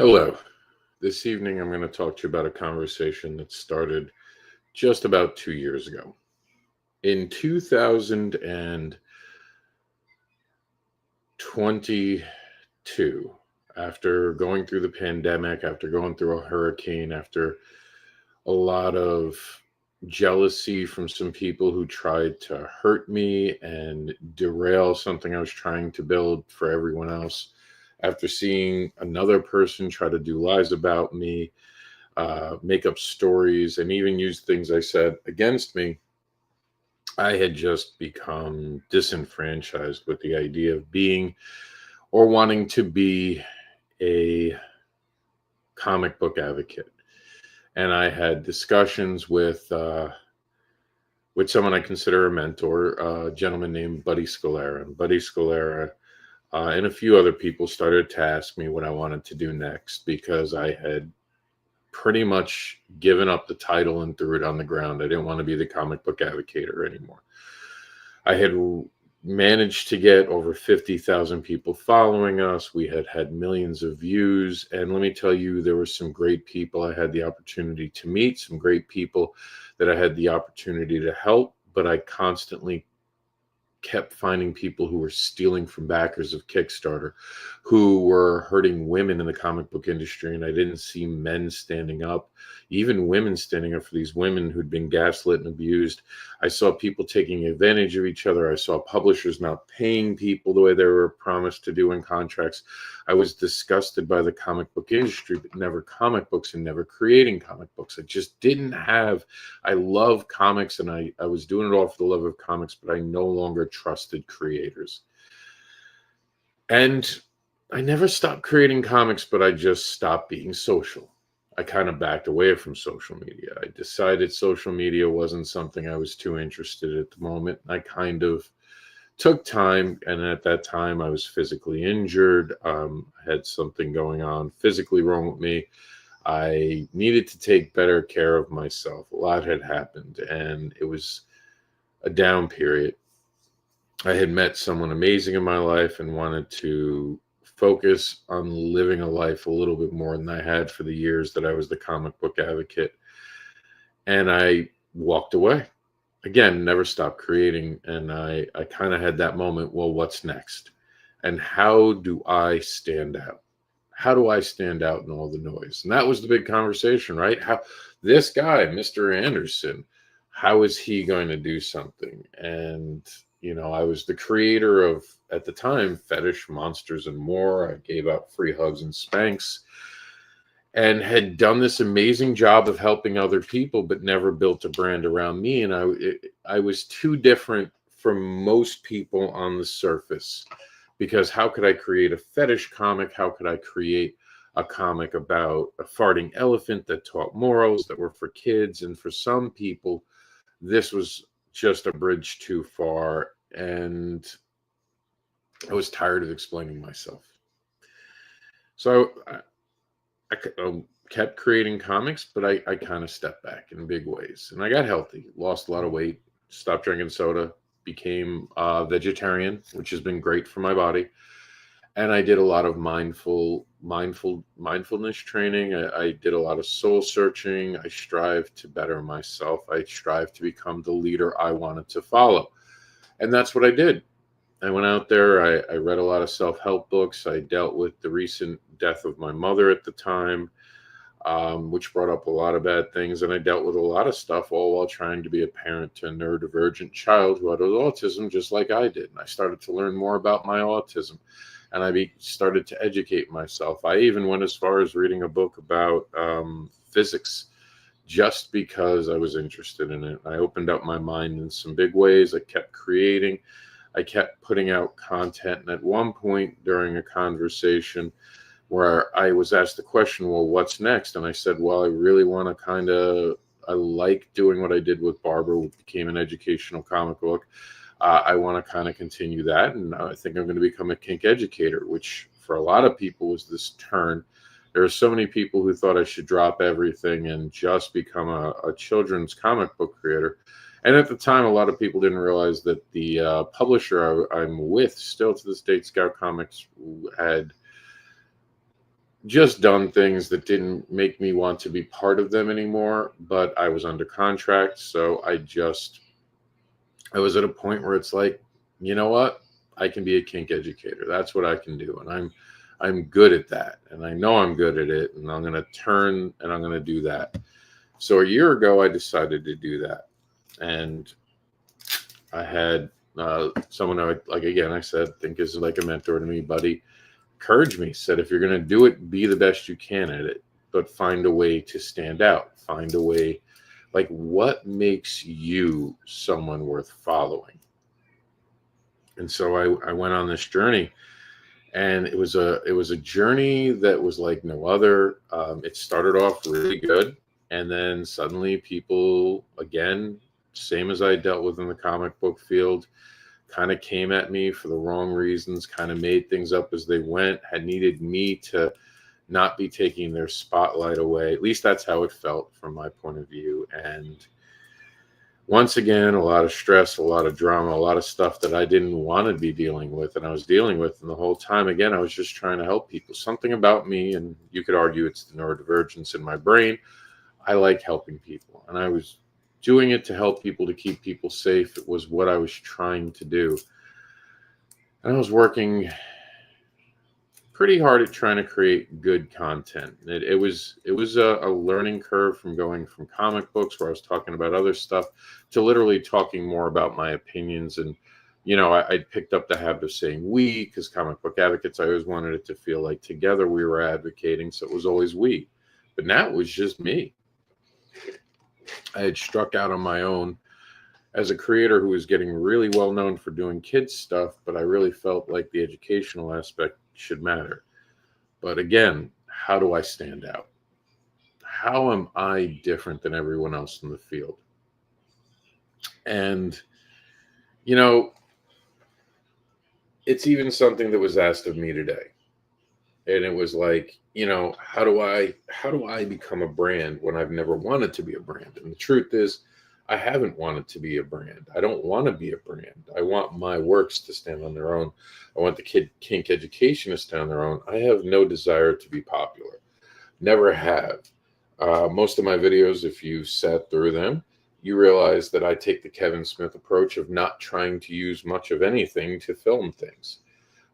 Hello. This evening, I'm going to talk to you about a conversation that started just about 2 years ago. In 2022, after going through the pandemic, after going through a hurricane, after a lot of jealousy from some people who tried to hurt me and derail something I was trying to build for everyone else, after seeing another person try to do lies about me, make up stories, and even use things I said against me, I had just become disenfranchised with the idea of being or wanting to be a comic book advocate. And I had discussions with someone I consider a mentor, a gentleman named Buddy Scalera. And Buddy Scalera and a few other people started to ask me what I wanted to do next because I had pretty much given up the title and threw it on the ground. I didn't want to be the comic book advocate anymore. I had managed to get over 50,000 people following us. We had had millions of views. And let me tell you, there were some great people I had the opportunity to meet, some great people that I had the opportunity to help, but I constantly kept finding people who were stealing from backers of Kickstarter, who were hurting women in the comic book industry. And I didn't see men standing up, even women standing up for these women who'd been gaslit and abused. I saw people taking advantage of each other. I saw publishers not paying people the way they were promised to do in contracts. I was disgusted by the comic book industry, but never comic books and never creating comic books. I just didn't have, I love comics and I was doing it all for the love of comics, but I no longer trusted creators. And I never stopped creating comics, but I just stopped being social. I kind of backed away from social media. I decided social media wasn't something I was too interested in at the moment. I kind of took time, and at that time I was physically injured. I had something going on physically wrong with me. I needed to take better care of myself. A lot had happened, and it was a down period. I had met someone amazing in my life and wanted to focus on living a life a little bit more than I had for the years that I was the comic book advocate. And I walked away. Again, never stopped creating. And I kind of had that moment, well, what's next? And how do I stand out? How do I stand out in all the noise? And that was the big conversation, right? How this guy, Mister AnderSiN, how is he going to do something? And I was the creator of, at the time, Fetish, Monsters, and More. I gave out free hugs and spanks and had done this amazing job of helping other people, but never built a brand around me. And I was too different from most people on the surface, because how could I create a fetish comic? How could I create a comic about a farting elephant that taught morals that were for kids? And for some people, this was just a bridge too far. And I was tired of explaining myself. So I kept creating comics, but I kind of stepped back in big ways. And I got healthy, lost a lot of weight, stopped drinking soda, became a vegetarian, which has been great for my body. And I did a lot of mindfulness training. I did a lot of soul searching. I strived to better myself. I strived to become the leader I wanted to follow. And that's what I did. I went out there. I read a lot of self-help books. I dealt with the recent death of my mother at the time, which brought up a lot of bad things. And I dealt with a lot of stuff all while trying to be a parent to a neurodivergent child who had autism just like I did. And I started to learn more about my autism. And I started to educate myself. I even went as far as reading a book about physics, just because I was interested in it. I opened up my mind in some big ways. I kept creating. I kept putting out content. And at one point during a conversation where I was asked the question, well, what's next? And I said, well, I really want to I like doing what I did with Barbara, which became an educational comic book. I want to kind of continue that. And I think I'm going to become a kink educator, which for a lot of people was this turn. There are so many people who thought I should drop everything and just become a children's comic book creator. And at the time, a lot of people didn't realize that the publisher I'm with, still to this date, Scout Comics, had just done things that didn't make me want to be part of them anymore, but I was under contract. So I was at a point where it's like, you know what? I can be a kink educator. That's what I can do. And I'm good at that. And I know I'm good at it. And I'm going to turn and I'm going to do that. So a year ago, I decided to do that. And I had someone I, like, again, I said, think is like a mentor to me, buddy, encouraged me, said, if you're going to do it, be the best you can at it, but find a way to stand out. Find a way, like, what makes you someone worth following? And so I went on this journey, and it was a journey that was like no other. It started off really good, and then suddenly people, again, same as I dealt with in the comic book field, kind of came at me for the wrong reasons, kind of made things up as they went, had needed me to not be taking their spotlight away. At least that's how it felt from my point of view. And once again, a lot of stress, a lot of drama, a lot of stuff that I didn't want to be dealing with, and I was dealing with. And the whole time, again, I was just trying to help people. Something about me, and you could argue it's the neurodivergence in my brain. I like helping people, and I was doing it to help people, to keep people safe. It was what I was trying to do. And I was working pretty hard at trying to create good content. It was a learning curve from going from comic books, where I was talking about other stuff, to literally talking more about my opinions. And I picked up the habit of saying we, because comic book advocates, I always wanted it to feel like together we were advocating, so it was always we. But now it was just me. I had struck out on my own as a creator who was getting really well known for doing kids stuff, but I really felt like the educational aspect should matter. But again, how do I stand out? How am I different than everyone else in the field? And, you know, it's even something that was asked of me today. And it was like, how do I become a brand when I've never wanted to be a brand? And the truth is, I haven't wanted to be a brand. I don't want to be a brand. I want my works to stand on their own. I want the kink education to stand on their own. I have no desire to be popular. Never have. Most of my videos, if you sat through them, you realize that I take the Kevin Smith approach of not trying to use much of anything to film things.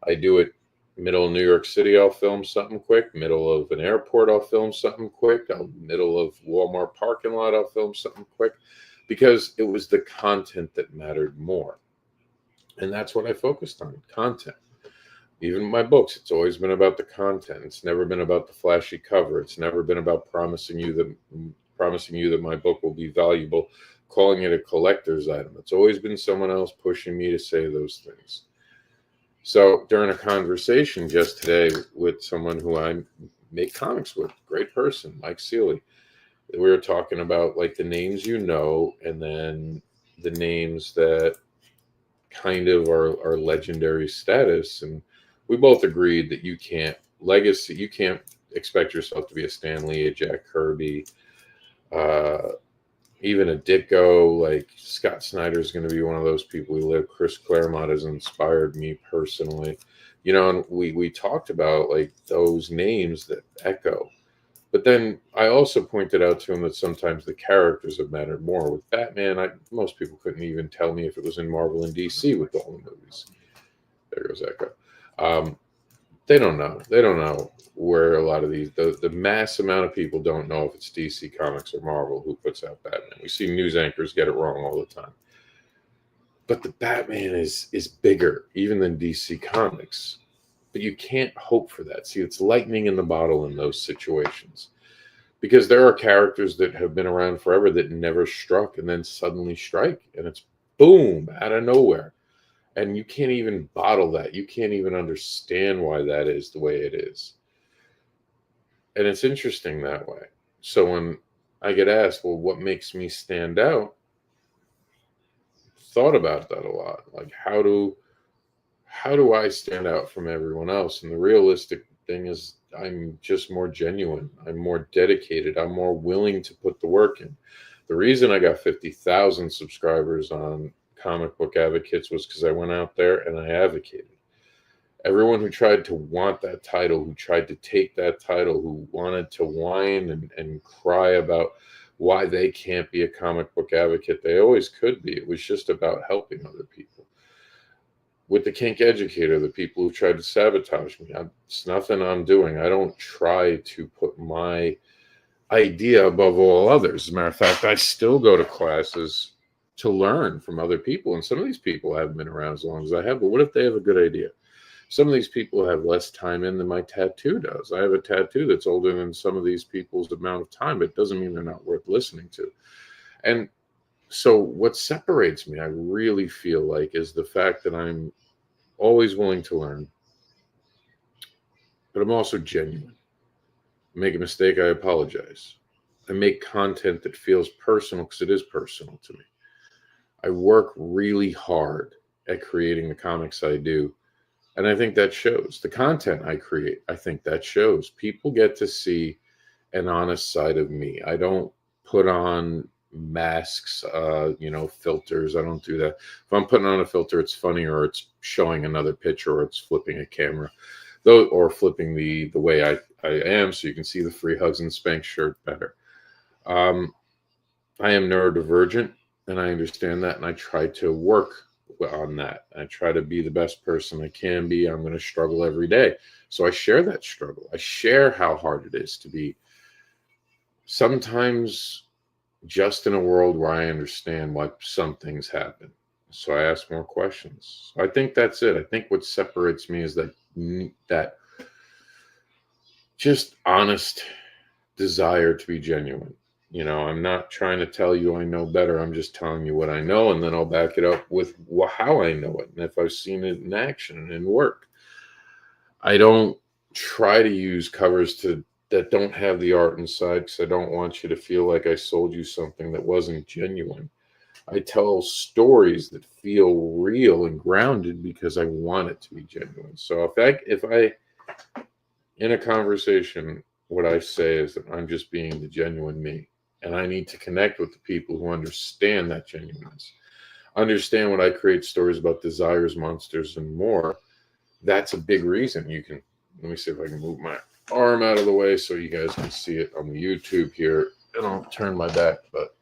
I do it middle of New York City, I'll film something quick. Middle of an airport, I'll film something quick. Middle of Walmart parking lot, I'll film something quick, because it was the content that mattered more. And that's what I focused on, content. Even my books, it's always been about the content. It's never been about the flashy cover. It's never been about promising you that my book will be valuable, calling it a collector's item. It's always been someone else pushing me to say those things. So during a conversation just today with someone who I make comics with, great person, Mike Seeley, we were talking about like the names, and then the names that kind of are legendary status. And we both agreed that you can't expect yourself to be a Stan Lee, a Jack Kirby, even a Ditko. Like Scott Snyder is going to be one of those people who live. Chris Claremont has inspired me personally, and we talked about like those names that echo. But then I also pointed out to him that sometimes the characters have mattered more. With Batman, most people couldn't even tell me if it was in Marvel and DC with all the movies. There goes Echo. They don't know. They don't know where a lot of the mass amount of people don't know if it's DC Comics or Marvel who puts out Batman. We see news anchors get it wrong all the time. But the Batman is bigger even than DC Comics. But you can't hope for that. See, it's lightning in the bottle in those situations. Because there are characters that have been around forever that never struck and then suddenly strike. And it's boom, out of nowhere. And you can't even bottle that. You can't even understand why that is the way it is. And it's interesting that way. So when I get asked, well, what makes me stand out? Thought about that a lot. Like, how do I stand out from everyone else? And the realistic thing is I'm just more genuine. I'm more dedicated. I'm more willing to put the work in. The reason I got 50,000 subscribers on Comic Book Advocates was because I went out there and I advocated. Everyone who tried to want that title, who tried to take that title, who wanted to whine and cry about why they can't be a comic book advocate, they always could be. It was just about helping other people. With the kink educator, the people who tried to sabotage me, it's nothing I'm doing. I don't try to put my idea above all others. As a matter of fact, I still go to classes to learn from other people. And some of these people haven't been around as long as I have, but what if they have a good idea? Some of these people have less time in than my tattoo does. I have a tattoo that's older than some of these people's amount of time, but it doesn't mean they're not worth listening to. And so what separates me, I really feel like, is the fact that I'm always willing to learn, but I'm also genuine. Make a mistake, I apologize. I make content that feels personal because it is personal to me. I work really hard at creating the comics I do. And I think that shows. The content I create, I think that shows. People get to see an honest side of me. I don't put on masks, filters. I don't do that. If I'm putting on a filter, it's funny, or it's showing another picture, or it's flipping a camera, though, or flipping the way I am, so you can see the free hugs and spank shirt better. I am neurodivergent, and I understand that, and I try to work on that. I try to be the best person I can be. I'm going to struggle every day. So I share that struggle. I share how hard it is to be sometimes just in a world where I understand why some things happen. So I ask more questions. So I think that's it. I think what separates me is that just honest desire to be genuine. I'm not trying to tell you I know better. I'm just telling you what I know, and then I'll back it up with how I know it and if I've seen it in action and in work. I don't try to use covers that don't have the art inside, because I don't want you to feel like I sold you something that wasn't genuine. I tell stories that feel real and grounded because I want it to be genuine. So if I in a conversation, what I say is that I'm just being the genuine me. And I need to connect with the people who understand that genuineness. Understand when I create stories about desires, monsters, and more. That's a big reason. Let me see if I can move my arm out of the way so you guys can see it on the YouTube here. And I'll turn my back, but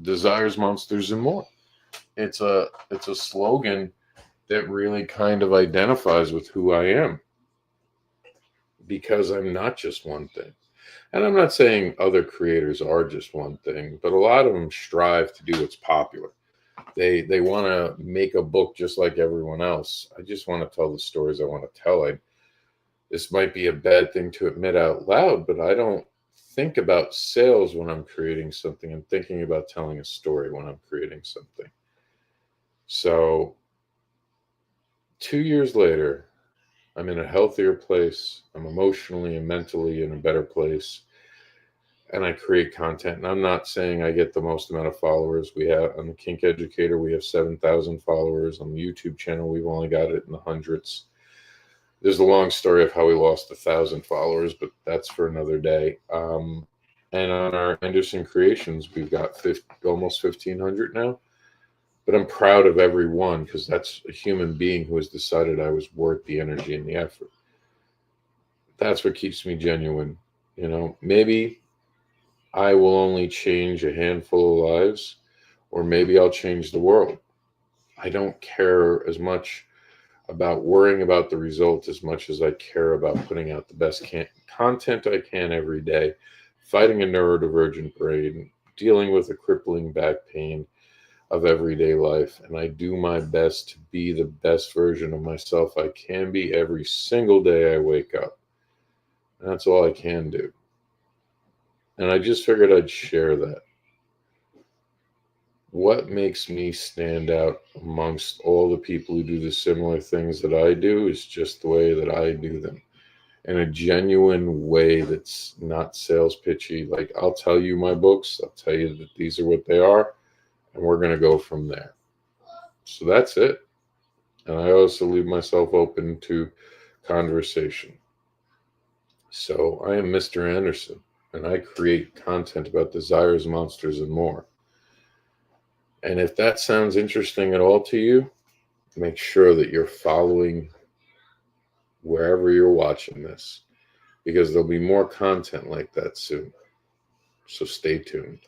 desires, monsters, and more. It's a slogan that really kind of identifies with who I am, because I'm not just one thing. And I'm not saying other creators are just one thing, but a lot of them strive to do what's popular. They want to make a book just like everyone else. I just want to tell the stories I want to tell. This might be a bad thing to admit out loud, but I don't think about sales when I'm creating something. I'm thinking about telling a story when I'm creating something. So 2 years later, I'm in a healthier place. I'm emotionally and mentally in a better place. And I create content. And I'm not saying I get the most amount of followers. We have on the Kink Educator, we have 7,000 followers. On the YouTube channel, we've only got it in the hundreds. There's a long story of how we lost 1,000 followers, but that's for another day. And on our AnderSiN Creations, we've got almost 1,500 now. But I'm proud of every one, because that's a human being who has decided I was worth the energy and the effort. That's what keeps me genuine. Maybe I will only change a handful of lives, or maybe I'll change the world. I don't care as much about worrying about the result as much as I care about putting out the best content I can every day, fighting a neurodivergent brain, dealing with a crippling back pain of everyday life. And I do my best to be the best version of myself I can be every single day I wake up. And that's all I can do. And I just figured I'd share that. What makes me stand out amongst all the people who do the similar things that I do is just the way that I do them, in a genuine way that's not sales pitchy. Like, I'll tell you my books, I'll tell you that these are what they are, and we're going to go from there. So that's it. And I also leave myself open to conversation. So I am Mr. AnderSiN, and I create content about desires, monsters, and more. And if that sounds interesting at all to you, make sure that you're following wherever you're watching this, because there'll be more content like that soon. So stay tuned.